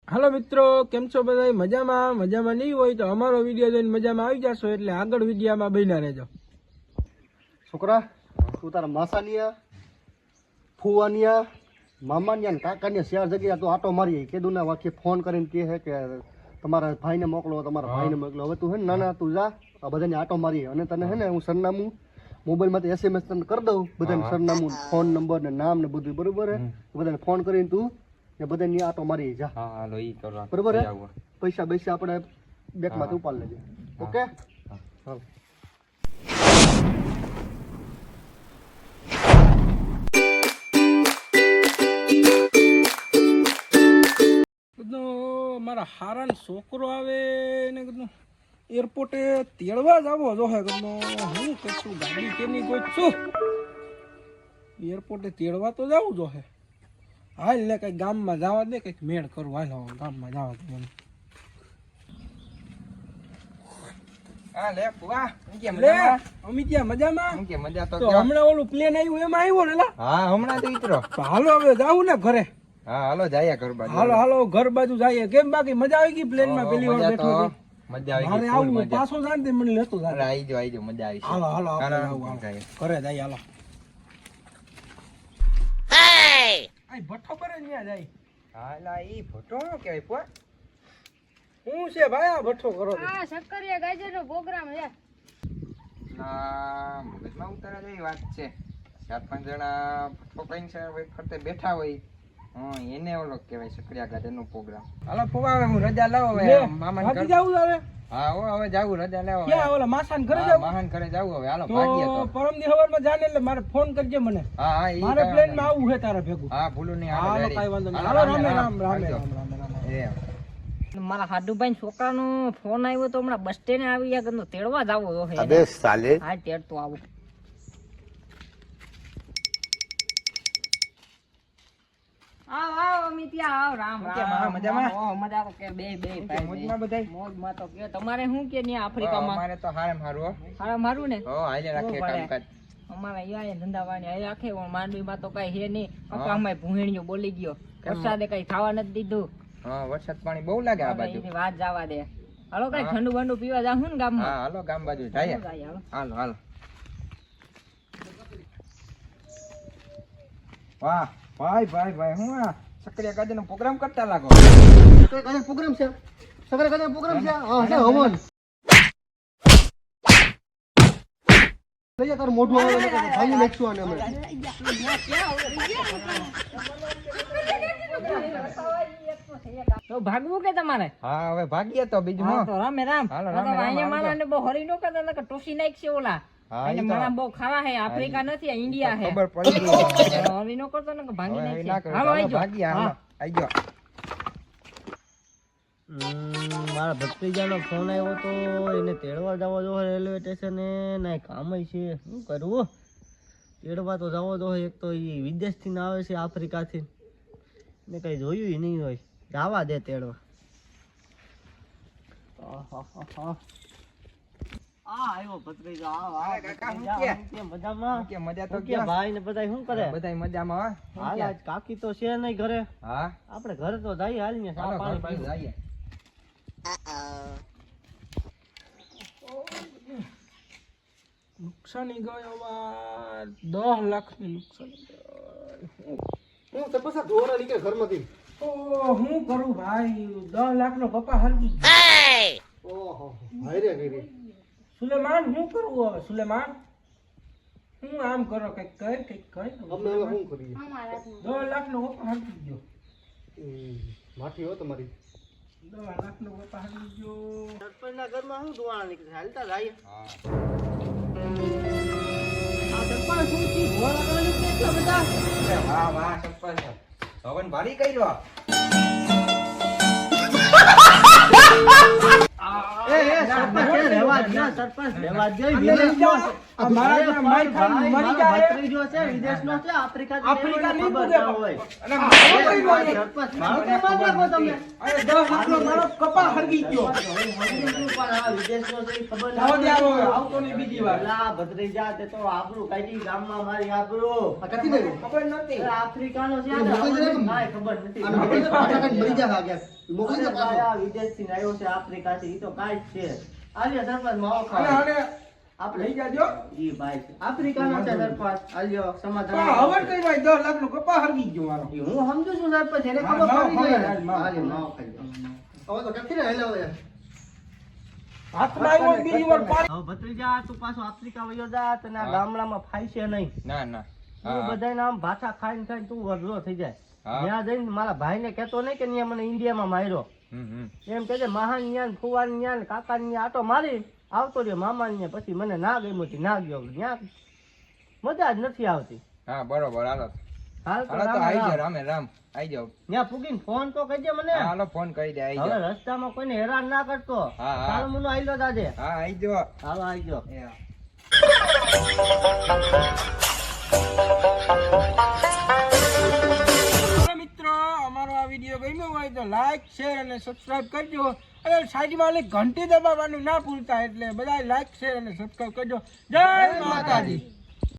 હાલો મિત્રો, કેમ છો બધા? મજામાં નહીં હોય તો અમારો વિડીયો જોઈને મજામાં આવી જશો, એટલે આગળ વિડીયોમાં બન્યા રહેજો. છોકરા, તું તારા માસાનિયા, ફુવાનિયા, મામાનિયા ને કાકાનિયા શેર જગ્યા તો આટો મારી કીધું ને વાંચી ફોન કરીને કહે કે તમારા ભાઈને મોકલો, તમારા ભાઈને મોકલો. હવે તું હે ને નાના તું જા, આ બધાને આટો મારી અને તને હે ને હું સરનામું મોબાઈલમાંથી SMS તને કરી દઉં, બધાને સરનામું, ફોન નંબર ને નામ ને બધું, બરોબર હે? બધાને ફોન કરીને તું ને બધાને આટો મારી જા. હાલો ઈ કરવા બરોબર હે? પૈસા આપણે બેંકમાંથી ઉપાડ લેજે. ઓકે? હા. મારા હારાનો છોકરો આવે ને કીધું એરપોર્ટે તેડવા જ આવો જોહે. કીધું હું કશું ગાડી કેની કોઈ છું, એરપોર્ટે તેડવા તો જવું જોહે. હાલ ને કઈ ગામમાં જવા દે, કઈક મેળ કરું. હાલ ગામમાં જવા દે મને. હા લે કુવા અમે ત્યાં મજામાં કે મજા તો હમણાં ઓલું પ્લેન આવ્યું એમાં આવ્યો ને? હા હમણાં તો ઈતરો. હાલો હવે જાવું ને ઘરે. હા હાલો જાય ઘર બાજુ. હાલો ઘર બાજુ જઈએ. કેમ બાકી મજા આવી ગઈ પ્લેન માં? પેલી વાર બેઠો મજા આવી મારે આવું પાછો શાંતિ મને લેતો આવી મજા આવી. હાલો ઘરે જાય. હાલો આઈ ભઠ્ઠો પર ન્યા જાય. હાલા ઈ ફોટો કેવાય પો હું છે ભાઈ આ ભઠ્ઠો કરો? હા, શક્કરિયા ગાજરનો પ્રોગ્રામ છે. ના મગજમાં ઉતારા જેવી વાત છે. 4-5 જણા ફોટો કઈ છે ફરતે બેઠા હોય. એને ઓલો કેવાય સક્રિયા ગાર્ડન નો પ્રોગ્રામ. હાલો પપ્પા હવે હું રજા લાવો હવે મામા ઘરે જાવું હવે. હા હવે જાવું રજા લાવો. ક્યાં ઓલા માસાન ઘરે જાવું? માહાન ઘરે જાવું હવે. હાલો ભાગીએ તો પરમ દી હવારમાં જાને એટલે મારે ફોન કરજે મને. હા મારે પ્લેન માં આવું છે તારા ભેગું. હા ભૂલું નહીં. હાલો કાઈ વાંધો નહીં. હાલો રામ. મારા હાડુભાઈ છોકરાનો ફોન આવ્યો તો હમણાં બસ સ્ટેન્ડ આવી ગયા કે તેડવા જ આવો છે. અબે સાલે. હા તેડતો આવું. આવ અમિત્યા આવ. રામ મજા તો કે બે મોજમાં બધાય મોજમાં તો કે તમારે શું કે ન્યા આફ્રિકામાં? અમારે તો હારેમ હારું હારા મારું ને. હાલે રાખીએ કામકાજ. અમારે અહીંયા ધંધા વાણી અહીં રાખે. માંડવીમાં તો કઈ હે નહીં. પપ્પા ભૂહેણીઓ બોલી ગયો. વરસાદે કઈ ખાવા નથી દીધું. હા વરસાદ પાણી બહુ લાગે આ બાજુ. એની વાત જવા દે. હાલો કઈ ઠંડુ બંડુ પીવા જાહું ને ગામમાં. હા હાલો ગામ બાજુ જઈએ. હાલો વાહ ભાઈ હું આ સક્રિય ગાર્ડન નો પ્રોગ્રામ કરતા લાગો. પ્રોગ્રામ છે. સગરે કદે પ્રોગ્રામ છે. હા છે હવન. લઈ તાર મોઢું આવે ને ભાઈ નાખશું આને અમે. તો ભાગવું કે તમારે? હા હવે ભાગીએ તો બીજું હા હું. તો રામે રામ. હાલો, તો અહીંયા માણસને બહુ હરી નો કરતા નકર ટોસી નાખશે ઓલા. હા, એને ઈ તો. માણસ બહુ ખાવા હે. આફ્રિકા નથી, આ ઇન્ડિયા હે. ખબર પડી ગઈ. હરી નો કરતો નકર ભાંગી હવે ના નાખશે. કરો. હાલો હાલો આવજો. ભાગીએ. હાલો આઈ ગયો. મારા ભત્રીજાનો ફોન આવ્યો તો એને તેડવા જવા જો રેલવે સ્ટેશને. ના કામ છે, શું કરવું? તેડવા તો જવો જો. એક તો એ વિદેશથી ના આવે છે, આફ્રિકાથી. ને કઈ જોયું નહીં હોય. જવા દે તેડવા. આવ્યો ભત્રીજા. અરે કાકા, હું કે? મજામાં કે મજા તો કે ભાઈ ને બધા શું કરે? બધાય મજામાં હો. હાલ આજ કાકી તો છે નહીં ઘરે. હા આપણે ઘરે તો જઈએ. હાલ ને હાલો ચા ઘર પાણી બાજુ પીવું. જઈએ. નુકસાની ગયો વાર 10 લાખની નુકસાની. હું તો પછી દોરા નીકળે ઘરમાંથી. હું કરું ભાઈ? 10 લાખનો કપા હરગી. ઓહો હાયરે ગઈ. સુલેમાન શું કરવું હવે? સુલેમાન હું આમ કરો, કઈક કર. અમે હવે શું કરીએ? 10 લાખનો કપા હરગી ગયો. માઠી હો તમારી. 10 લાખનો કપા હરગી ગયો. સરપંચના ઘરમાં શું દોણા નીકળે? હાલતા જાય. હા આ સરપંચ શું થી ભોળા કરવાની છે એટલા બધા? અરે વાહ સરપંચ હવન ભારી કર્યો. સરપંચ રહેવા જ ના સરપંચ લેવા દે. આને લઈ જાઓ. આ મારા જેવા માર ખાઈને મરી જાય. ભત્રીજો છે વિદેશનો છે, આફ્રિકા આફ્રિકા નહીં ખબર પૂગે ના હોય. અને મારો કોઈ નો નહીં. સરપંચ મારો કેમ આમ રાખો તમે? અરે 10 લાખનો મારો કપા હરગી ગયો. પણ આ વિદેશનો છે એ ખબર ના જાઓ હોય. ત્યાં હવે આવતો નહીં બીજી વાર. અલા, ભત્રીજા તે તો આબરૂ કાઢી ગામમાં મારી આબરૂ. આ કથી દેવું? ખબર નથી. અરે આફ્રિકાનો છે એ મોકલી દે ને. કાંઈ ખબર નથી. પાછા કઈ મરી જાય આગળ. મોકલી દે અરે પાછો. ભાઈ, આ વિદેશથી ને આવ્યો છે આફ્રિકાથી, ઈ તો કાંઈ જ છે. આલ્યો સરપંચ માવો અને ખાવા. અને આપણે લઈ જાજો. ઈ ભાઈ છે. આફ્રિકાનો છે સરપંચ. આલ્યો પણ સમાધાન. હવે કઈ ભાઈ 10 લાખનો કપા હરગી ગયો મારો. ઈ હું સમજુ છું સરપંચ, એને માવો ખબર પડી ખાઈ જાય. લે, માવો. આલ્યો માવો ખાઈ લો. હવે તો કેટલી હેલે હવે. હાથમાં આવ્યો ને બીજી વાર પાડી. હવે ભત્રીજા તું પાછો આફ્રિકા વયો જા, તને આ ગામડામાં ફાઈશે નહીં. ના ના તું બધાયને આમ ભાષા ખાઈને ખાઈને તું વધરો થઈ જાય. હા. ત્યાં જઈને મારા ભાઈને કહેતો નહીં કે ન્યા મને ઇન્ડિયામાં માર્યો. એમ કહેજે મહાન ન્યાન ફુવાન ન્યાન કાકા ન્યા આટો મારી આવતો રહ્યો મામા ન્યા, પછી મને ના ગમ્યું હતી, ના ગયો ત્યાં મજા જ નથી આવતી. હા બરોબર હાલો હાલ તો હાલો તો રામે આવી જાઓ રામ. રામે રામ આવી જાઓ ત્યાં પૂગીને ફોન તો કરજે મને. હા, હાલો ફોન કરી દે આવી હવે જાઓ રસ્તામાં કોઈને હેરાન ના કરતો. હા, હા. સારું મુનો આઈલો દાદે. હા આવી જાઓ હાલો આઈજો. ચાલો મિત્રો, અમારો આ વિડીયો ગમ્યો હોય તો લાઈક શેર અને સબસ્ક્રાઇબ કરજો. અને સાઈડમાં ઓલી ઘંટી દબાવવાનું ના ભૂલતા, એટલે બધા લાઈક શેર અને સબસ્ક્રાઇબ કરજો. જય માતાજી.